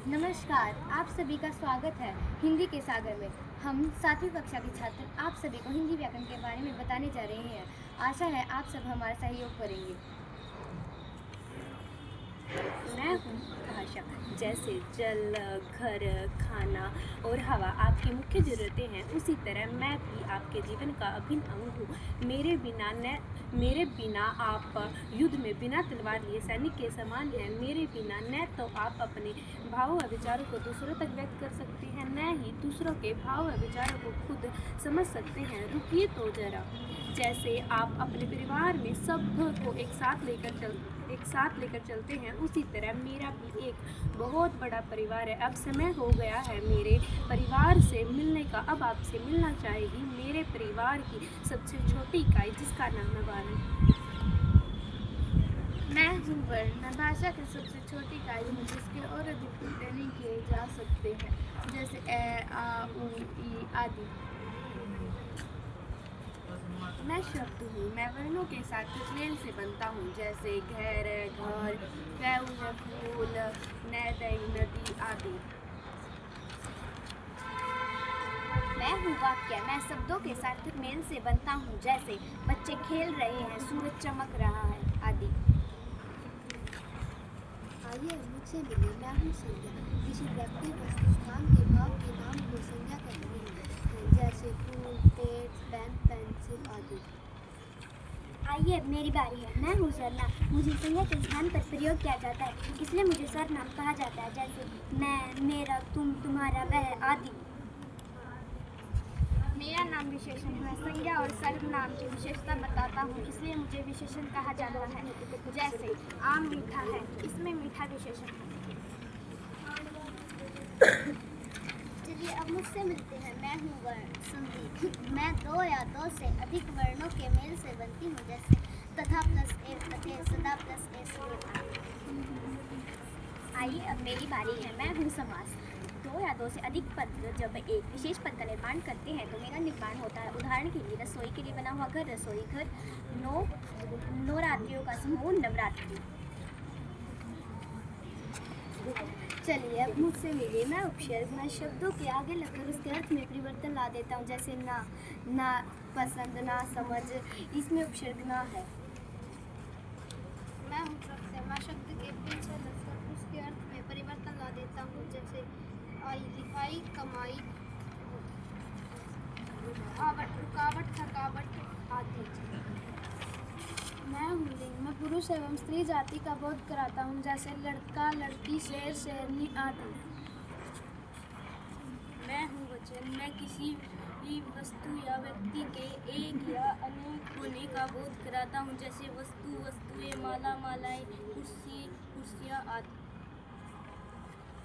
नमस्कार, आप सभी का स्वागत है हिंदी के सागर में। हम 7वीं कक्षा के छात्र आप सभी को हिंदी व्याकरण के बारे में बताने जा रहे हैं। आशा है आप सब हमारा सहयोग करेंगे। मैं हूँ भाषा। जैसे जल, घर, खाना और हवा आपकी मुख्य ज़रूरतें हैं, उसी तरह मैं भी आपके जीवन का अभिन्न अंग हूँ। मेरे बिना आप युद्ध में बिना तलवार लिए सैनिक के समान हैं। मेरे बिना न तो आप अपने भाव और विचारों को दूसरों तक व्यक्त कर सकते हैं, न ही दूसरों के भाव और विचारों को खुद समझ सकते हैं। रुकिए तो जरा। जैसे आप अपने परिवार में सब को एक साथ लेकर चलते हैं, उसी तरह मेरा भी एक बहुत बड़ा परिवार है। अब समय हो गया है मेरे परिवार से मिलने का। अब आपसे मिलना चाहेगी मेरे परिवार की सबसे छोटी इकाई, जिसका नाम है वाणी। मैं हूँ वर्ण, भाषा की सबसे छोटी इकाई हूँ जिसके और अधिक उल्टे नहीं किए जा सकते हैं, जैसे ए, आ, उ, ई आदि। मैं शब्द हूँ, मैं वर्णों के साथ कुछ मेल से बनता हूँ, जैसे घर, घर, फूल, नदी, नदी आदि। मैं हूँ वाक्य, मैं शब्दों के साथ कुछ मेल से बनता हूँ, जैसे बच्चे खेल रहे हैं, सूरज चमक रहा है आदि। आइए मुझसे मिलिए, मैं हूँ संज्ञा। किसी व्यक्ति, वस्तु, स्थान के भाव के नाम को संज्ञा कहते हैं, जैसे फूल, पेड़, पेन, पेंसिल आदि। आइए मेरी बारी है। मैं हूँ सर्वनाम। मुझे संज्ञा के स्थान पर प्रयोग किया जाता है, इसलिए मुझे सर्वनाम कहा जाता है, जैसे मैं, मेरा, तुम, तुम्हारा, वह आदि। मेरा नाम विशेषण है। संज्ञा और सर्वनाम की विशेषता बताता हूँ, इसलिए मुझे विशेषण कहा जाता है, जैसे आम मीठा है, इसमें मीठा विशेषण है। चलिए अब मुझसे मिलते हैं। मैं हूँ वर्ण संधि। मैं दो या दो से अधिक वर्णों के मेल से बनती हूँ, जैसे तथा प्लस ए तथे, सदा प्लस ए सदैव। आइए अब मेरी बारी है। मैं हूँ समास। दो या दो से अधिक पद जब एक विशेष पद का निर्माण करते हैं तो मेरा निर्माण होता है। उदाहरण के लिए रसोई के लिए बना हुआ घर, रसोई घर। नवरात्रियों का समूह, नवरात्रि। चलिए अब मुझसे मिलिए। मैं उपसर्ग, मैं शब्दों के आगे लगकर उसके अर्थ में परिवर्तन ला देता हूँ, जैसे ना पसंद, ना समझ, इसमें उपसर्ग ना है। मैं हूँ प्रत्यय, मैं शब्द के पीछे लगकर उसके अर्थ में परिवर्तन ला देता हूँ, जैसे आई, लिखाई, कमाई, रुकावट, थकावट आदि। मैं हूँ लिंग, मैं पुरुष एवं स्त्री जाति का बोध कराता हूँ, जैसे लड़का, लड़की, शेर, शेरनी आदि। मैं हूँ वचन, मैं किसी भी वस्तु या व्यक्ति के एक या अनेक होने का बोध कराता हूँ, जैसे वस्तु, वस्तुएं, माला, मालाएं, कुर्सी, कुर्सियाँ आदि।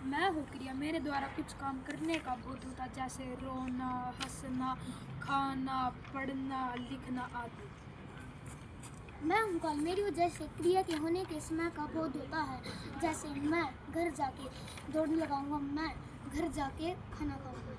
मैं हूँ क्रिया, मेरे द्वारा कुछ काम करने का बोध होता, जैसे रोना, हंसना, खाना, पढ़ना, लिखना आदि। मैं हूँ काल, मेरी वजह से क्रिया के होने के समय का बोध होता है, जैसे मैं घर जाके दौड़ लगाऊंगा, मैं घर जाके खाना खाऊंगा।